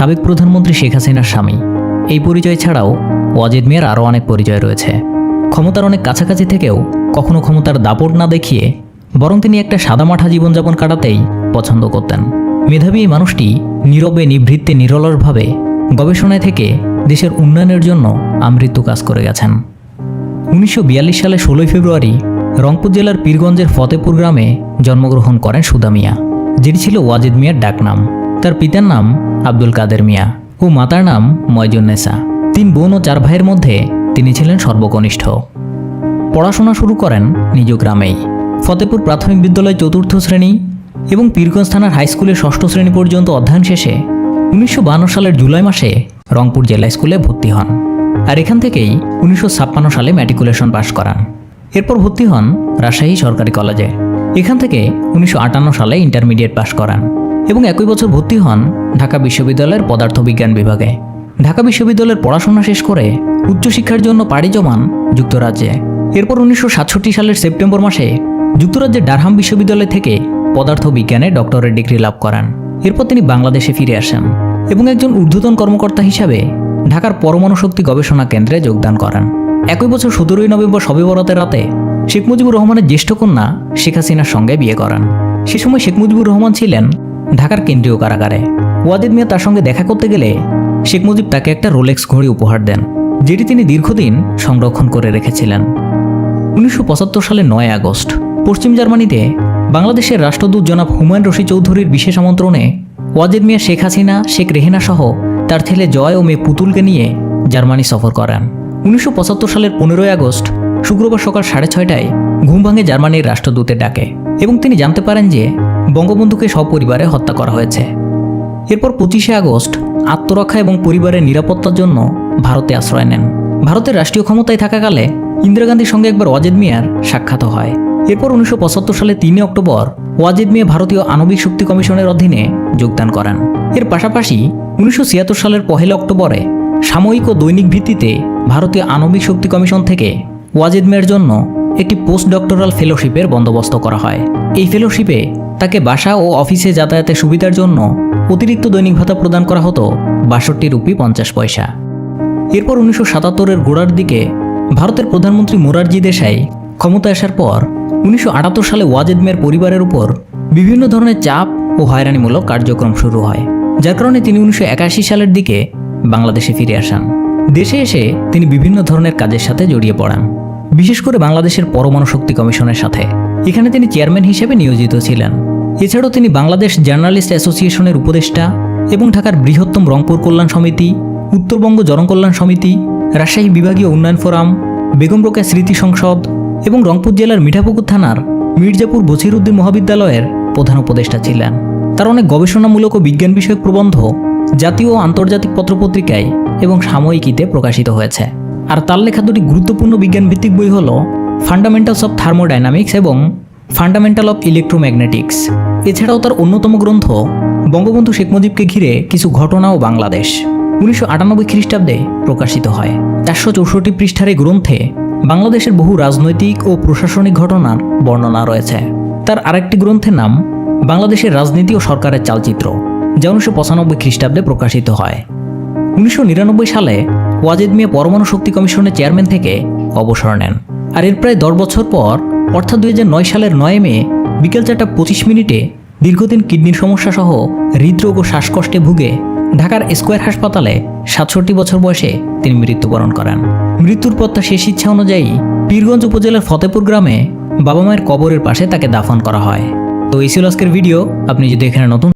সাবেক প্রধানমন্ত্রী শেখ হাসিনার স্বামী। এই পরিচয় ছাড়াও ওয়াজেদ মিয়ার আরও অনেক পরিচয় রয়েছে। ক্ষমতার অনেক কাছাকাছি থেকেও কখনো ক্ষমতার দাপট না দেখিয়ে বরং তিনি একটা সাদামাঠা জীবনযাপন কাটাতেই পছন্দ করতেন। মেধাবী এই মানুষটি নীরবে নিভৃত্তে নিরলসভাবে গবেষণায় থেকে দেশের উন্নয়নের জন্য আমৃত্যু কাজ করে গেছেন। 1942 সালে 16 ফেব্রুয়ারি রংপুর জেলার পীরগঞ্জের ফতেপুর গ্রামে জন্মগ্রহণ করেন সুধা মিয়া, যেটি ছিল ওয়াজেদ মিয়ার ডাকনাম। তার পিতার নাম আব্দুল কাদের মিয়া ও মাতার নাম ময়জুন্নেসা। 3 বোন ও 4 ভাইয়ের মধ্যে তিনি ছিলেন সর্বকনিষ্ঠ। পড়াশোনা শুরু করেন নিজ গ্রামেই। ফতেপুর প্রাথমিক বিদ্যালয় 4র্থ শ্রেণী এবং পীরগঞ্জ থানার হাইস্কুলের 6ষ্ঠ শ্রেণী পর্যন্ত অধ্যয়ন শেষে 1952 সালের জুলাই মাসে রংপুর জেলা স্কুলে ভর্তি হন। আর এখান থেকেই 1956 সালে ম্যাট্রিকুলেশন পাশ করান। এরপর ভর্তি হন রাজশাহী সরকারি কলেজে। এখান থেকে 1958 সালে ইন্টারমিডিয়েট পাশ করান এবং একই বছর ভর্তি হন ঢাকা বিশ্ববিদ্যালয়ের পদার্থবিজ্ঞান বিভাগে। ঢাকা বিশ্ববিদ্যালয়ের পড়াশোনা শেষ করে উচ্চশিক্ষার জন্য পাড়ি জমান যুক্তরাজ্যে। এরপর 1967 সালের সেপ্টেম্বর মাসে যুক্তরাজ্যের ডারহাম বিশ্ববিদ্যালয় থেকে পদার্থবিজ্ঞানে ডক্টরেট ডিগ্রি লাভ করেন। এরপর তিনি বাংলাদেশে ফিরে আসেন এবং একজন ঊর্ধ্বতন কর্মকর্তা হিসাবে ঢাকার পরমাণু শক্তি গবেষণা কেন্দ্রে যোগদান করেন। একই বছর 17 নভেম্বর শবে বরাতের রাতে শেখ মুজিবুর রহমানের জ্যেষ্ঠ কন্যা শেখ হাসিনার সঙ্গে বিয়ে করেন। সে সময় শেখ মুজিবুর রহমান ছিলেন ঢাকার কেন্দ্রীয় কারাগারে। ওয়াজেদ মিয়া তার সঙ্গে দেখা করতে গেলে শেখ মুজিব তাকে একটা রোলেক্স ঘড়ি উপহার দেন, যেটি তিনি দীর্ঘদিন সংরক্ষণ করে রেখেছিলেন। 1975 সালের 9 আগস্ট পশ্চিম জার্মানিতে বাংলাদেশের রাষ্ট্রদূত জনাব হুমায়ুন রশিদ চৌধুরীর বিশেষ আমন্ত্রণে ওয়াজেদ মিয়া শেখ হাসিনা, শেখ রেহেনা সহ তার ছেলে জয় ও মেয়ে পুতুলকে নিয়ে জার্মানি সফর করেন। 1975 সালের 15 আগস্ট শুক্রবার সকাল 6:30টায় ঘুম ভাঙে জার্মানির রাষ্ট্রদূতের ডাকে এবং তিনি জানতে পারেন যে বঙ্গবন্ধুকে সপরিবারে হত্যা করা হয়েছে। এরপর 25 আগস্ট আত্মরক্ষা এবং পরিবারের নিরাপত্তার জন্য ভারতে আশ্রয় নেন। ভারতের রাষ্ট্রীয় ক্ষমতায় থাকাকালে ইন্দিরা গান্ধীর সঙ্গে একবার ওয়াজেদ মিয়ার সাক্ষাৎ হয়। এরপর 1975 সালে 3 অক্টোবর ওয়াজেদ মিয়া ভারতীয় আণবিক শক্তি কমিশনের অধীনে যোগদান করেন। এর পাশাপাশি 1976 সালের 1 অক্টোবরে সাময়িক ও দৈনিক ভিত্তিতে ভারতীয় আণবিক শক্তি কমিশন থেকে ওয়াজেদ মিয়ার জন্য একটি পোস্ট ডক্টরাল ফেলোশিপের বন্দোবস্ত করা হয়। এই ফেলোশিপে তাকে বাসা ও অফিসে যাতায়াতের সুবিধার জন্য অতিরিক্ত দৈনিক ভাতা প্রদান করা হতো 62 রুপি 50 পয়সা। এরপর 1977-এর গোড়ার দিকে ভারতের প্রধানমন্ত্রী মোরারজি দেশাই ক্ষমতায় আসার পর 1978 সালে ওয়াজেদ মিয়ার পরিবারের উপর বিভিন্ন ধরনের চাপ ও হয়রানিমূলক কার্যক্রম শুরু হয়, যার কারণে তিনি 1981 সালের দিকে বাংলাদেশে ফিরে আসেন। দেশে এসে তিনি বিভিন্ন ধরনের কাজের সাথে জড়িয়ে পড়েন, বিশেষ করে বাংলাদেশের পরমাণু শক্তি কমিশনের সাথে। এখানে তিনি চেয়ারম্যান হিসেবে নিয়োজিত ছিলেন। এছাড়াও তিনি বাংলাদেশ জার্নালিস্ট অ্যাসোসিয়েশনের উপদেষ্টা এবং ঢাকার বৃহত্তম রংপুর কল্যাণ সমিতি, উত্তরবঙ্গ জনকল্যাণ সমিতি, রাজশাহী বিভাগীয় উন্নয়ন ফোরাম, বেগম রোকেয়া স্মৃতি সংসদ এবং রংপুর জেলার মিঠাপুকুর থানার মির্জাপুর বছিরউদ্দিন মহাবিদ্যালয়ের প্রধান উপদেষ্টা ছিলেন। তার অনেক গবেষণামূলক ও বিজ্ঞান বিষয়ক প্রবন্ধ জাতীয় ও আন্তর্জাতিক পত্রপত্রিকায় এবং সাময়িকীতে প্রকাশিত হয়েছে। আর তার লেখা 2টি গুরুত্বপূর্ণ বিজ্ঞানভিত্তিক বই হল ফান্ডামেন্টালস অফ থার্মোডাইনামিক্স এবং ফান্ডামেন্টাল অফ ইলেকট্রোম্যাগনেটিক্স। এছাড়াও তার অন্যতম গ্রন্থ বঙ্গবন্ধু শেখ মুজিবকে ঘিরে কিছু ঘটনা ও বাংলাদেশ 1998 খ্রিস্টাব্দে প্রকাশিত হয়। 464 পৃষ্ঠার এই গ্রন্থে বাংলাদেশের বহু রাজনৈতিক ও প্রশাসনিক ঘটনার বর্ণনা রয়েছে। তার আরেকটি গ্রন্থের নাম বাংলাদেশের রাজনীতি ও সরকারের চালচিত্র, যা 1995 খ্রিস্টাব্দে প্রকাশিত হয়। 1999 সালে ওয়াজেদ মিয়া পরমাণু শক্তি কমিশনের চেয়ারম্যান থেকে অবসর নেন। আর এর প্রায় 10 বছর পর অর্থাৎ 2009 সালের 9 মে বিকেল 4:25 দীর্ঘদিন কিডনির সমস্যা সহ হৃদরোগ ও শ্বাসকষ্টে ভুগে ঢাকার স্কয়ার হাসপাতালে 67 বছর বয়সে তিনি মৃত্যুবরণ করেন। মৃত্যুর পর তার শেষ ইচ্ছা অনুযায়ী পীরগঞ্জ উপজেলার ফতেপুর গ্রামে বাবা মায়ের কবরের পাশে তাকে দাফন করা হয়। তো এই ছিল আজকের ভিডিও। আপনি যদি এখানে নতুন